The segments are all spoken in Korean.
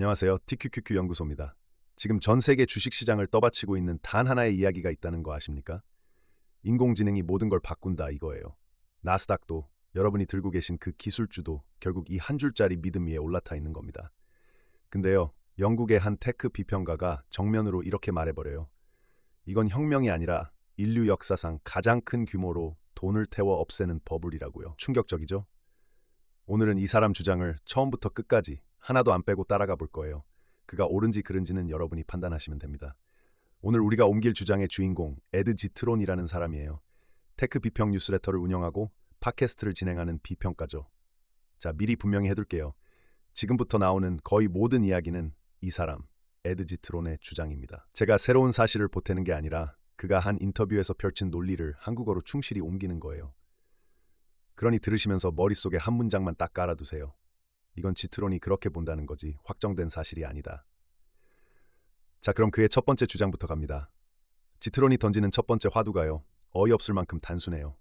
안녕하세요. TQQQ 연구소입니다. 지금 전 세계 주식시장을 떠받치고 있는 단 하나의 이야기가 있다는 거 아십니까? 인공지능이 모든 걸 바꾼다 이거예요. 나스닥도 여러분이 들고 계신 그 기술주도 결국 이 한 줄짜리 믿음 위에 올라타 있는 겁니다. 근데요, 영국의 한 테크 비평가가 정면으로 이렇게 말해버려요. 이건 혁명이 아니라 인류 역사상 가장 큰 규모로 돈을 태워 없애는 버블이라고요. 충격적이죠? 오늘은 이 사람 주장을 처음부터 끝까지 하나도 안 빼고 따라가 볼 거예요. 그가 옳은지 그른지는 여러분이 판단하시면 됩니다. 오늘 우리가 옮길 주장의 주인공 에드 지트론이라는 사람이에요. 테크 비평 뉴스레터를 운영하고 팟캐스트를 진행하는 비평가죠. 자, 미리 분명히 해둘게요. 지금부터 나오는 거의 모든 이야기는 이 사람 에드 지트론의 주장입니다. 제가 새로운 사실을 보태는 게 아니라 그가 한 인터뷰에서 펼친 논리를 한국어로 충실히 옮기는 거예요. 그러니 들으시면서 머릿속에 한 문장만 딱 깔아두세요. 이건 지트론이 그렇게 본다는 거지 확정된 사실이 아니다. 자, 그럼 그의 첫 번째 주장부터 갑니다. 지트론이 던지는 첫 번째 화두가요. 어이없을 만큼 단순해요.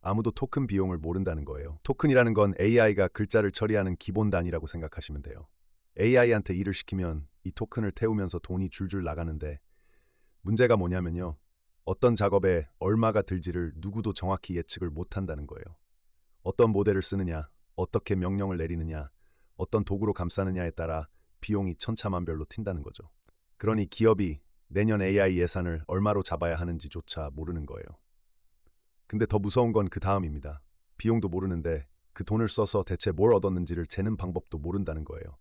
아무도 토큰 비용을 모른다는 거예요. 토큰이라는 건 AI가 글자를 처리하는 기본 단위라고 생각하시면 돼요. AI한테 일을 시키면 이 토큰을 태우면서 돈이 줄줄 나가는데 문제가 뭐냐면요. 어떤 작업에 얼마가 들지를 누구도 정확히 예측을 못한다는 거예요. 어떤 모델을 쓰느냐, 어떻게 명령을 내리느냐, 어떤 도구로 감싸느냐에 따라 비용이 천차만별로 튄다는 거죠. 그러니 기업이 내년 AI 예산을 얼마로 잡아야 하는지조차 모르는 거예요. 근데 더 무서운 건 그 다음입니다. 비용도 모르는데 그 돈을 써서 대체 뭘 얻었는지를 재는 방법도 모른다는 거예요.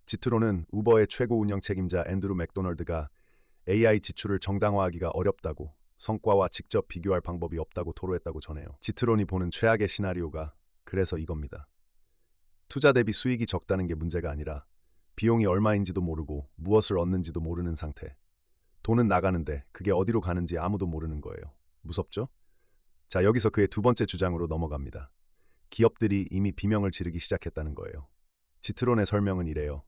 지트로는 우버의 최고 운영 책임자 앤드루 맥도널드가 AI 지출을 정당화하기가 어렵다고, 성과와 직접 비교할 방법이 없다고 토로했다고 전해요. 지트론이 보는 최악의 시나리오가 그래서 이겁니다. 투자 대비 수익이 적다는 게 문제가 아니라 비용이 얼마인지도 모르고 무엇을 얻는지도 모르는 상태. 돈은 나가는데 그게 어디로 가는지 아무도 모르는 거예요. 무섭죠? 자, 여기서 그의 두 번째 주장으로 넘어갑니다. 기업들이 이미 비명을 지르기 시작했다는 거예요. 지트론의 설명은 이래요.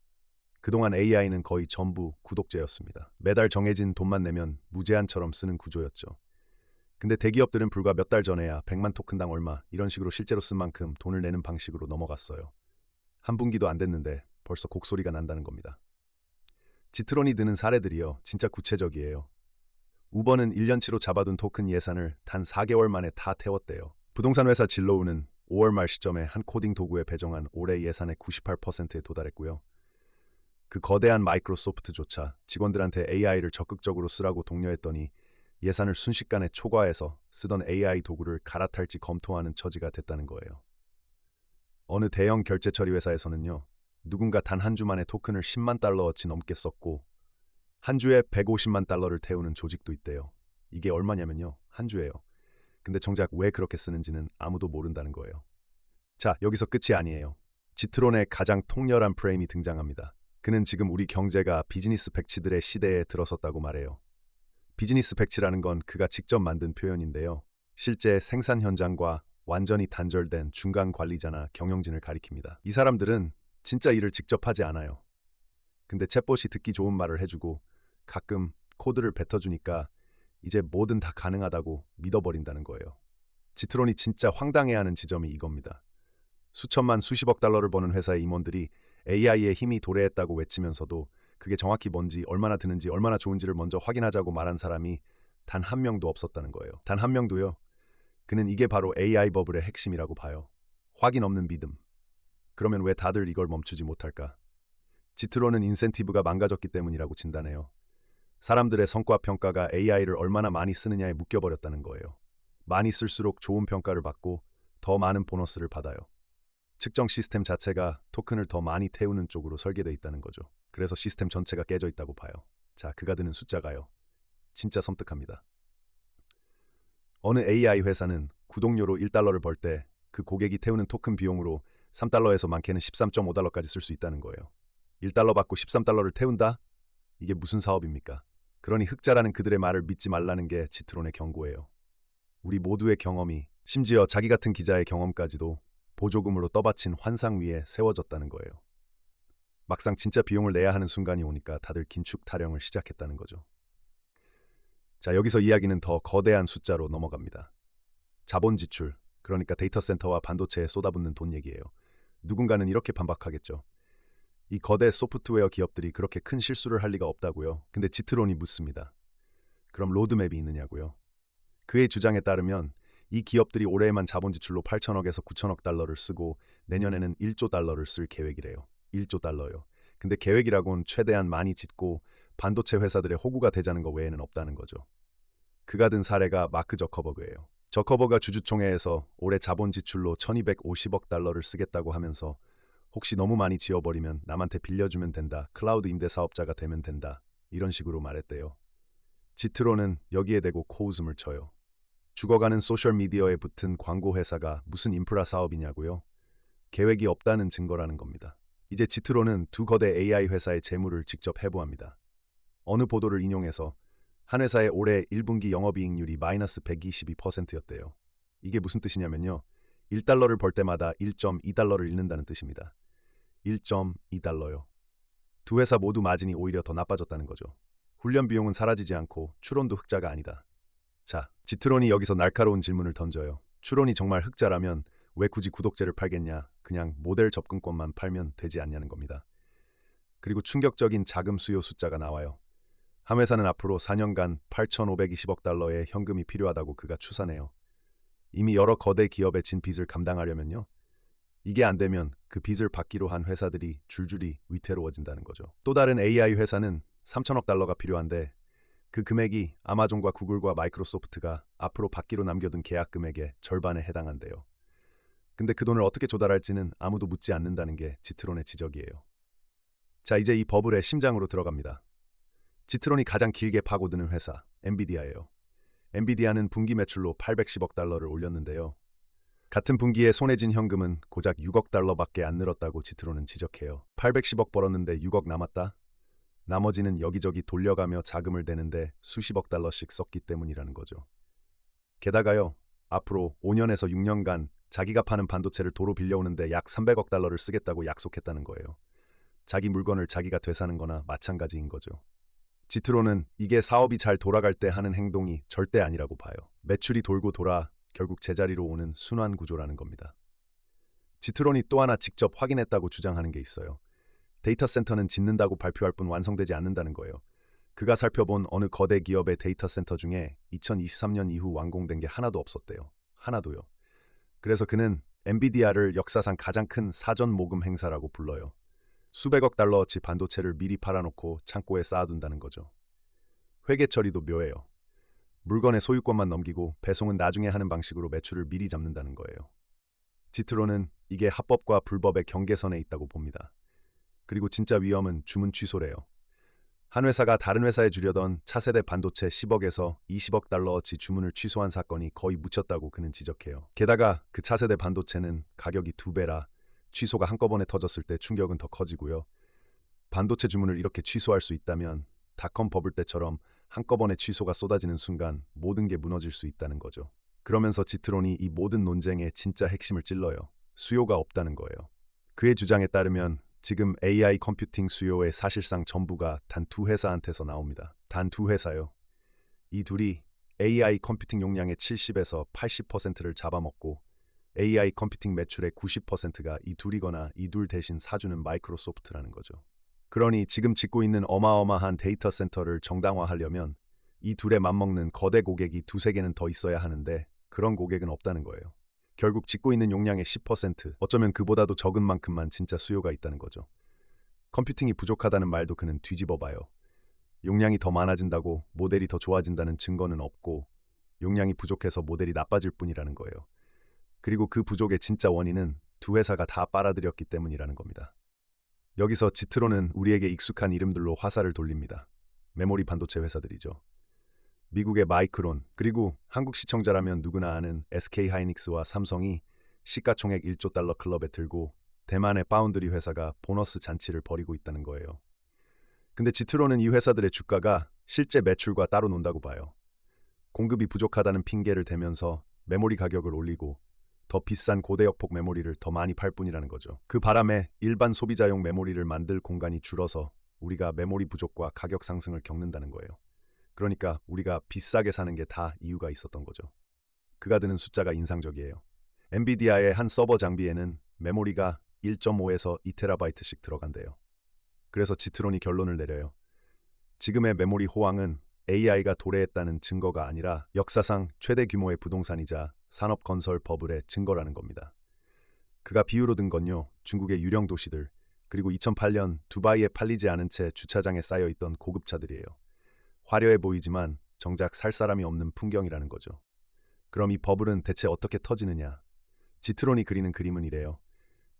그동안 AI는 거의 전부 구독제였습니다. 매달 정해진 돈만 내면 무제한처럼 쓰는 구조였죠. 근데 대기업들은 불과 몇 달 전에야 100만 토큰당 얼마 이런 식으로 실제로 쓴 만큼 돈을 내는 방식으로 넘어갔어요. 한 분기도 안 됐는데 벌써 곡소리가 난다는 겁니다. 지트론이 드는 사례들이요. 진짜 구체적이에요. 우버는 1년치로 잡아둔 토큰 예산을 단 4개월 만에 다 태웠대요. 부동산 회사 진로우는 5월 말 시점에 한 코딩 도구에 배정한 올해 예산의 98%에 도달했고요. 그 거대한 마이크로소프트조차 직원들한테 AI를 적극적으로 쓰라고 독려했더니 예산을 순식간에 초과해서 쓰던 AI 도구를 갈아탈지 검토하는 처지가 됐다는 거예요. 어느 대형 결제 처리 회사에서는요. 누군가 단 한 주 만에 토큰을 10만 달러어치 넘게 썼고 한 주에 150만 달러를 태우는 조직도 있대요. 이게 얼마냐면요. 한 주예요. 근데 정작 왜 그렇게 쓰는지는 아무도 모른다는 거예요. 자, 여기서 끝이 아니에요. 지트론의 가장 통렬한 프레임이 등장합니다. 그는 지금 우리 경제가 비즈니스 백치들의 시대에 들어섰다고 말해요. 비즈니스 백치라는 건 그가 직접 만든 표현인데요. 실제 생산 현장과 완전히 단절된 중간 관리자나 경영진을 가리킵니다. 이 사람들은 진짜 일을 직접 하지 않아요. 근데 챗봇이 듣기 좋은 말을 해주고 가끔 코드를 뱉어주니까 이제 뭐든 다 가능하다고 믿어버린다는 거예요. 지트론이 진짜 황당해하는 지점이 이겁니다. 수천만 수십억 달러를 버는 회사의 임원들이 AI의 힘이 도래했다고 외치면서도 그게 정확히 뭔지 얼마나 드는지 얼마나 좋은지를 먼저 확인하자고 말한 사람이 단 한 명도 없었다는 거예요. 단 한 명도요. 그는 이게 바로 AI 버블의 핵심이라고 봐요. 확인 없는 믿음. 그러면 왜 다들 이걸 멈추지 못할까? 지트론은 인센티브가 망가졌기 때문이라고 진단해요. 사람들의 성과 평가가 AI를 얼마나 많이 쓰느냐에 묶여버렸다는 거예요. 많이 쓸수록 좋은 평가를 받고 더 많은 보너스를 받아요. 측정 시스템 자체가 토큰을 더 많이 태우는 쪽으로 설계되어 있다는 거죠. 그래서 시스템 전체가 깨져 있다고 봐요. 자, 그가 드는 숫자가요. 진짜 섬뜩합니다. 어느 AI 회사는 구독료로 1달러를 벌 때 그 고객이 태우는 토큰 비용으로 3달러에서 많게는 13.5달러까지 쓸 수 있다는 거예요. 1달러 받고 13달러를 태운다? 이게 무슨 사업입니까? 그러니 흑자라는 그들의 말을 믿지 말라는 게 지트론의 경고예요. 우리 모두의 경험이, 심지어 자기 같은 기자의 경험까지도 보조금으로 떠받친 환상 위에 세워졌다는 거예요. 막상 진짜 비용을 내야 하는 순간이 오니까 다들 긴축 타령을 시작했다는 거죠. 자, 여기서 이야기는 더 거대한 숫자로 넘어갑니다. 자본 지출, 그러니까 데이터 센터와 반도체에 쏟아붓는 돈 얘기예요. 누군가는 이렇게 반박하겠죠. 이 거대 소프트웨어 기업들이 그렇게 큰 실수를 할 리가 없다고요. 근데 지트론이 묻습니다. 그럼 로드맵이 있느냐고요. 그의 주장에 따르면 이 기업들이 올해에만 자본 지출로 8천억에서 9천억 달러를 쓰고 내년에는 1조 달러를 쓸 계획이래요. 1조 달러요. 근데 계획이라곤 최대한 많이 짓고 반도체 회사들의 호구가 되자는 거 외에는 없다는 거죠. 그가 든 사례가 마크 저커버그예요. 저커버가 주주총회에서 올해 자본 지출로 1250억 달러를 쓰겠다고 하면서 혹시 너무 많이 지어버리면 남한테 빌려주면 된다. 클라우드 임대 사업자가 되면 된다. 이런 식으로 말했대요. 지트론은 여기에 대고 코웃음을 쳐요. 죽어가는 소셜미디어에 붙은 광고 회사가 무슨 인프라 사업이냐고요? 계획이 없다는 증거라는 겁니다. 이제 지트론은 두 거대 AI 회사의 재무를 직접 해부합니다. 어느 보도를 인용해서 한 회사의 올해 1분기 영업이익률이 마이너스 122%였대요. 이게 무슨 뜻이냐면요. 1달러를 벌 때마다 1.2달러를 잃는다는 뜻입니다. 1.2달러요. 두 회사 모두 마진이 오히려 더 나빠졌다는 거죠. 훈련 비용은 사라지지 않고 추론도 흑자가 아니다. 자, 지트론이 여기서 날카로운 질문을 던져요. 추론이 정말 흑자라면 왜 굳이 구독제를 팔겠냐? 그냥 모델 접근권만 팔면 되지 않냐는 겁니다. 그리고 충격적인 자금 수요 숫자가 나와요. 한 회사는 앞으로 4년간 8,520억 달러의 현금이 필요하다고 그가 추산해요. 이미 여러 거대 기업의 진 빚을 감당하려면요. 이게 안 되면 그 빚을 받기로 한 회사들이 줄줄이 위태로워진다는 거죠. 또 다른 AI 회사는 3천억 달러가 필요한데 그 금액이 아마존과 구글과 마이크로소프트가 앞으로 받기로 남겨둔 계약 금액의 절반에 해당한대요. 근데 그 돈을 어떻게 조달할지는 아무도 묻지 않는다는 게 지트론의 지적이에요. 자, 이제 이 버블의 심장으로 들어갑니다. 지트론이 가장 길게 파고드는 회사, 엔비디아예요. 엔비디아는 분기 매출로 810억 달러를 올렸는데요. 같은 분기에 손에 쥔 현금은 고작 6억 달러밖에 안 늘었다고 지트론은 지적해요. 810억 벌었는데 6억 남았다? 나머지는 여기저기 돌려가며 자금을 대는데 수십억 달러씩 썼기 때문이라는 거죠. 게다가요, 앞으로 5년에서 6년간 자기가 파는 반도체를 도로 빌려오는데 약 300억 달러를 쓰겠다고 약속했다는 거예요. 자기 물건을 자기가 되사는 거나 마찬가지인 거죠. 지트론은 이게 사업이 잘 돌아갈 때 하는 행동이 절대 아니라고 봐요. 매출이 돌고 돌아 결국 제자리로 오는 순환 구조라는 겁니다. 지트론이 또 하나 직접 확인했다고 주장하는 게 있어요. 데이터 센터는 짓는다고 발표할 뿐 완성되지 않는다는 거예요. 그가 살펴본 어느 거대 기업의 데이터 센터 중에 2023년 이후 완공된 게 하나도 없었대요. 하나도요. 그래서 그는 엔비디아를 역사상 가장 큰 사전 모금 행사라고 불러요. 수백억 달러어치 반도체를 미리 팔아놓고 창고에 쌓아둔다는 거죠. 회계 처리도 묘해요. 물건의 소유권만 넘기고 배송은 나중에 하는 방식으로 매출을 미리 잡는다는 거예요. 지트론은 이게 합법과 불법의 경계선에 있다고 봅니다. 그리고 진짜 위험은 주문 취소래요. 한 회사가 다른 회사에 주려던 차세대 반도체 10억에서 20억 달러어치 주문을 취소한 사건이 거의 묻혔다고 그는 지적해요. 게다가 그 차세대 반도체는 가격이 2배라 취소가 한꺼번에 터졌을 때 충격은 더 커지고요. 반도체 주문을 이렇게 취소할 수 있다면 닷컴 버블 때처럼 한꺼번에 취소가 쏟아지는 순간 모든 게 무너질 수 있다는 거죠. 그러면서 지트론이 이 모든 논쟁의 진짜 핵심을 찔러요. 수요가 없다는 거예요. 그의 주장에 따르면 지금 AI 컴퓨팅 수요의 사실상 전부가 단 두 회사한테서 나옵니다. 단 두 회사요. 이 둘이 AI 컴퓨팅 용량의 70에서 80%를 잡아먹고 AI 컴퓨팅 매출의 90%가 이 둘이거나 이 둘 대신 사주는 마이크로소프트라는 거죠. 그러니 지금 짓고 있는 어마어마한 데이터 센터를 정당화하려면 이 둘에 맞먹는 거대 고객이 두세 개는 더 있어야 하는데 그런 고객은 없다는 거예요. 결국 짓고 있는 용량의 10%, 어쩌면 그보다도 적은 만큼만 진짜 수요가 있다는 거죠. 컴퓨팅이 부족하다는 말도 그는 뒤집어 봐요. 용량이 더 많아진다고 모델이 더 좋아진다는 증거는 없고 용량이 부족해서 모델이 나빠질 뿐이라는 거예요. 그리고 그 부족의 진짜 원인은 두 회사가 다 빨아들였기 때문이라는 겁니다. 여기서 지트론은 우리에게 익숙한 이름들로 화살을 돌립니다. 메모리 반도체 회사들이죠. 미국의 마이크론, 그리고 한국 시청자라면 누구나 아는 SK하이닉스와 삼성이 시가총액 1조 달러 클럽에 들고 대만의 파운드리 회사가 보너스 잔치를 벌이고 있다는 거예요. 근데 지트론은 이 회사들의 주가가 실제 매출과 따로 논다고 봐요. 공급이 부족하다는 핑계를 대면서 메모리 가격을 올리고 더 비싼 고대역폭 메모리를 더 많이 팔 뿐이라는 거죠. 그 바람에 일반 소비자용 메모리를 만들 공간이 줄어서 우리가 메모리 부족과 가격 상승을 겪는다는 거예요. 그러니까 우리가 비싸게 사는 게 다 이유가 있었던 거죠. 그가 드는 숫자가 인상적이에요. 엔비디아의 한 서버 장비에는 메모리가 1.5에서 2테라바이트씩 들어간대요. 그래서 지트론이 결론을 내려요. 지금의 메모리 호황은 AI가 도래했다는 증거가 아니라 역사상 최대 규모의 부동산이자 산업 건설 버블의 증거라는 겁니다. 그가 비유로 든 건요, 중국의 유령 도시들, 그리고 2008년 두바이에 팔리지 않은 채 주차장에 쌓여 있던 고급차들이에요. 화려해 보이지만 정작 살 사람이 없는 풍경이라는 거죠. 그럼 이 버블은 대체 어떻게 터지느냐? 지트론이 그리는 그림은 이래요.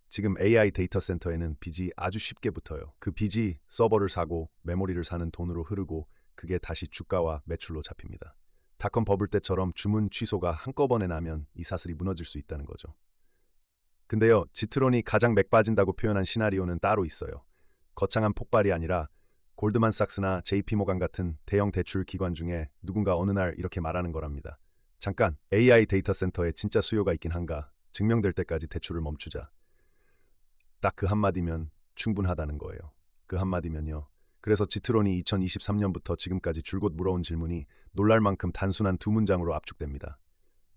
지금 AI 데이터 센터에는 빚이 아주 쉽게 붙어요. 그 빚이 서버를 사고 메모리를 사는 돈으로 흐르고 그게 다시 주가와 매출로 잡힙니다. 닷컴 버블 때처럼 주문 취소가 한꺼번에 나면 이 사슬이 무너질 수 있다는 거죠. 근데요, 지트론이 가장 맥 빠진다고 표현한 시나리오는 따로 있어요. 거창한 폭발이 아니라 골드만삭스나 JP모간 같은 대형 대출 기관 중에 누군가 어느 날 이렇게 말하는 거랍니다. 잠깐, AI 데이터 센터에 진짜 수요가 있긴 한가? 증명될 때까지 대출을 멈추자. 딱 그 한마디면 충분하다는 거예요. 그 한마디면요. 그래서 지트론이 2023년부터 지금까지 줄곧 물어온 질문이 놀랄 만큼 단순한 두 문장으로 압축됩니다.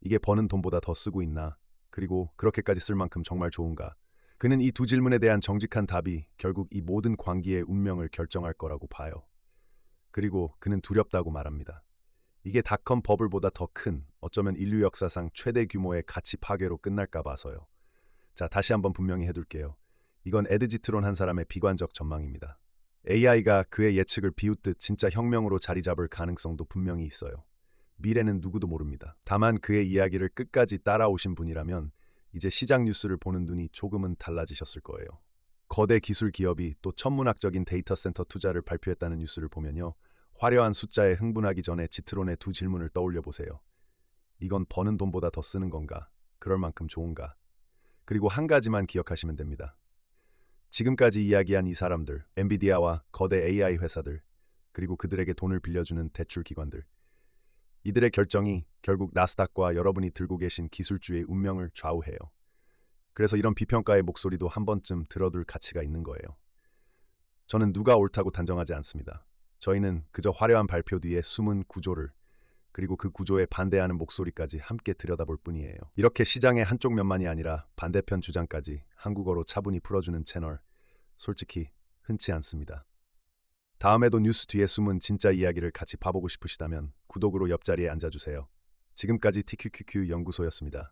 이게 버는 돈보다 더 쓰고 있나? 그리고 그렇게까지 쓸 만큼 정말 좋은가? 그는 이 두 질문에 대한 정직한 답이 결국 이 모든 광기의 운명을 결정할 거라고 봐요. 그리고 그는 두렵다고 말합니다. 이게 닷컴 버블보다 더 큰, 어쩌면 인류 역사상 최대 규모의 가치 파괴로 끝날까 봐서요. 자, 다시 한번 분명히 해둘게요. 이건 에드지트론 한 사람의 비관적 전망입니다. AI가 그의 예측을 비웃듯 진짜 혁명으로 자리 잡을 가능성도 분명히 있어요. 미래는 누구도 모릅니다. 다만 그의 이야기를 끝까지 따라오신 분이라면 이제 시장 뉴스를 보는 눈이 조금은 달라지셨을 거예요. 거대 기술 기업이 또 천문학적인 데이터 센터 투자를 발표했다는 뉴스를 보면요. 화려한 숫자에 흥분하기 전에 지트론의 두 질문을 떠올려 보세요. 이건 버는 돈보다 더 쓰는 건가? 그럴 만큼 좋은가? 그리고 한 가지만 기억하시면 됩니다. 지금까지 이야기한 이 사람들, 엔비디아와 거대 AI 회사들, 그리고 그들에게 돈을 빌려주는 대출 기관들, 이들의 결정이 결국 나스닥과 여러분이 들고 계신 기술주의 운명을 좌우해요. 그래서 이런 비평가의 목소리도 한 번쯤 들어둘 가치가 있는 거예요. 저는 누가 옳다고 단정하지 않습니다. 저희는 그저 화려한 발표 뒤에 숨은 구조를, 그리고 그 구조에 반대하는 목소리까지 함께 들여다볼 뿐이에요. 이렇게 시장의 한쪽 면만이 아니라 반대편 주장까지 한국어로 차분히 풀어주는 채널, 솔직히 흔치 않습니다. 다음에도 뉴스 뒤에 숨은 진짜 이야기를 같이 봐보고 싶으시다면 구독으로 옆자리에 앉아주세요. 지금까지 TQQQ 연구소였습니다.